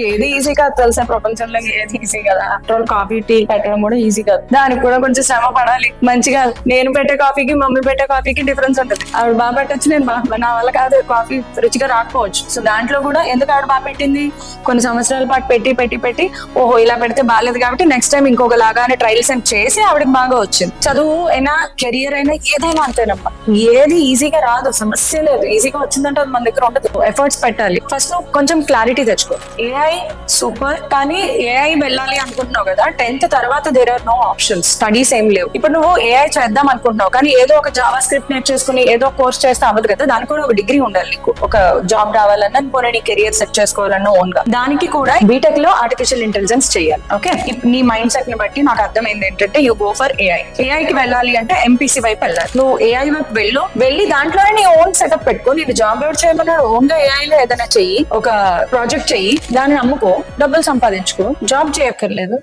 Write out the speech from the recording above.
ఏది ఈజీ కాదు తెలుసా, ప్రపంచంలో ఏది ఈజీ కదా. ఆఫ్టర్ కాఫీ టీ పెట్టడం కూడా ఈజీ కాదు, దానికి కూడా కొంచెం శ్రమ పడాలి. మంచిగా నేను పెట్టే కాఫీకి మమ్మీ పెట్టే కాఫీకి డిఫరెన్స్ ఉంటుంది. ఆవిడ బాగా పెట్టచ్చు, నేను నా వల్ల కాదు, కాఫీ రుచిగా రాకపోవచ్చు. సో దాంట్లో కూడా ఎందుకు ఆవిడ బాగా పెట్టింది, కొన్ని సంవత్సరాల పాటు పెట్టి పెట్టి పెట్టి ఓహో ఇలా పెడితే బాగాలేదు కాబట్టి నెక్స్ట్ టైం ఇంకొక లాగానే ట్రయల్స్ అని చేసి ఆవిడకి బాగా వచ్చింది. చదువు అయినా కెరియర్ అయినా ఏదైనా అంతేనమ్మా, ఏది ఈజీగా రాదు, సమస్య లేదు. ఈజీగా వచ్చిందంటే అది మన దగ్గర ఉండదు, ఎఫర్ట్స్ పెట్టాలి. ఫస్ట్ నువ్వు కొంచెం క్లారిటీ తెచ్చుకో. ఏఐ సూపర్, కానీ ఏఐ వెళ్ళాలి అనుకుంటున్నావు కదా, 10th తర్వాత there are no options, studies ఏం లేవు. ఇప్పుడు నువ్వు ఏఐ చేద్దాం అనుకుంటున్నావు కానీ ఏదో ఒక జావా స్క్రిప్ట్ నేర్చేసుకుని ఏదో కోర్స్ చేస్తే అవ్వదు కదా, దానికి కూడా ఒక డిగ్రీ ఉండాలి. నీకు ఒక జాబ్ రావాలన్నా పోనీ నీ కెరియర్ సెట్ చేసుకోవాలన్నా ఓన్ గా, దానికి కూడా బీటెక్ లో ఆర్టిఫిషియల్ ఇంటెలిజెన్స్ చేయాలి. ఓకే, నీ మైండ్ సెట్ ని బట్టి నాకు అర్థమైంది ఏంటంటే యూ గో ఫర్ ఏఐ. ఏఐకి వెళ్ళాలి అంటే ఎంపీసీ వైపు వెళ్ళాలి. నువ్వు ఏఐ వైపు వెళ్ళి దాంట్లోనే నీ ఓన్ సెటప్ పెట్టుకో. నేను జాబ్ ఎవరు చేయమన్నాడు, ఓన్ గా ఏఐ లో ఏదైనా చెయ్యి, ఒక ప్రాజెక్ట్ చెయ్యి, దాన్ని అమ్ముకో, డబ్బులు సంపాదించుకో, జాబ్ చేయక్కర్లేదు.